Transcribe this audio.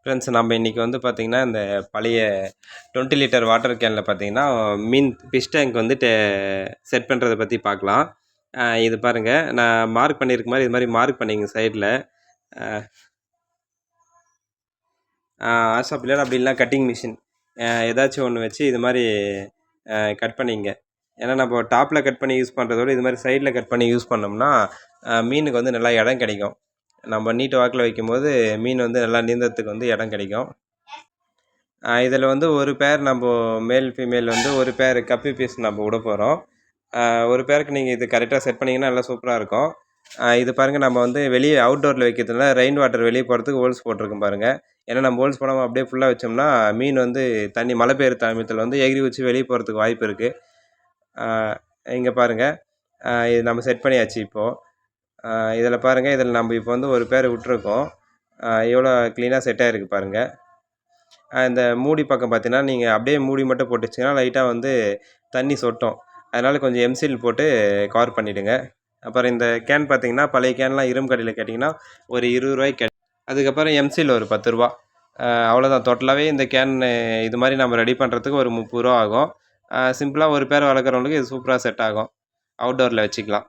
Friends நம்ம இன்றைக்கி வந்து பார்த்திங்கன்னா இந்த பழைய 20 லிட்டர் வாட்டர் கேனில் பார்த்திங்கன்னா மீன் ஃபிஷ் டேங்க் வந்து செட் பண்ணுறதை பற்றி பார்க்கலாம். இது பாருங்கள், நான் மார்க் பண்ணியிருக்க மாதிரி இது மாதிரி மார்க் பண்ணிங்க சைடில். ஆஷா பிளேட் அப்படி இல்லைனா கட்டிங் மிஷின் ஏதாச்சும் ஒன்று வச்சு இது மாதிரி கட் பண்ணிங்க. ஏன்னா நம்ம டாப்பில் கட் பண்ணி யூஸ் பண்ணுறதோட இது மாதிரி சைடில் கட் பண்ணி யூஸ் பண்ணோம்னா மீனுக்கு வந்து நல்லா இடம் கிடைக்கும். நம்ம நீட்டு வாக்கில் வைக்கும்போது மீன் வந்து நல்லா நீந்தறதுக்கு வந்து இடம் கிடைக்கும். இதில் வந்து ஒரு பேர் நம்ம மேல் ஃபீமேல் வந்து ஒரு பேர் கப்பி பீஸ் நம்ம விட போகிறோம். ஒரு பேருக்கு நீங்கள் இது கரெக்டாக செட் பண்ணிங்கன்னா நல்லா சூப்பராக இருக்கும். இது பாருங்கள், நம்ம வந்து வெளியே அவுட்டோரில் வைக்கிறதுனால ரெயின் வாட்டர் வெளியே போகிறதுக்கு ஹோல்ஸ் போட்டிருக்கோம் பாருங்கள். ஏன்னா நம்ம ஹோல்ஸ் போடாமல் அப்படியே ஃபுல்லாக வச்சோம்னா மீன் வந்து தண்ணி மழை பெய்யுற சமயத்தில் வந்து எகிறி வச்சு வெளியே போகிறதுக்கு வாய்ப்பு இருக்குது. இங்கே பாருங்கள், இது நம்ம செட் பண்ணியாச்சு. இப்போது இதில் பாருங்கள், இதில் நம்ம இப்போ வந்து ஒரு பேர் விட்டுருக்கோம். எவ்வளோ க்ளீனாக செட் ஆகிருக்கு பாருங்கள். இந்த மூடி பக்கம் பார்த்தீங்கன்னா, நீங்கள் அப்படியே மூடி மட்டும் போட்டு வச்சிங்கன்னா லைட்டாக வந்து தண்ணி சொட்டும். அதனால் கொஞ்சம் எம்சில் போட்டு கவர் பண்ணிவிடுங்க. அப்புறம் இந்த கேன் பார்த்தீங்கன்னா, பழைய கேன்லாம் இரும்பு கடையில் கேட்டிங்கன்னா ஒரு ரூ. 20 அதுக்கப்புறம் எம்சில் ஒரு ரூ. 10. அவ்வளோதான். டோட்டலாகவே இந்த கேன் இது மாதிரி நம்ம ரெடி பண்ணுறதுக்கு ஒரு ரூ. 30 ஆகும். சிம்பிளாக ஒரு பேர் வளர்க்குறவங்களுக்கு இது சூப்பராக செட் ஆகும். அவுட்டோரில் வச்சுக்கலாம்.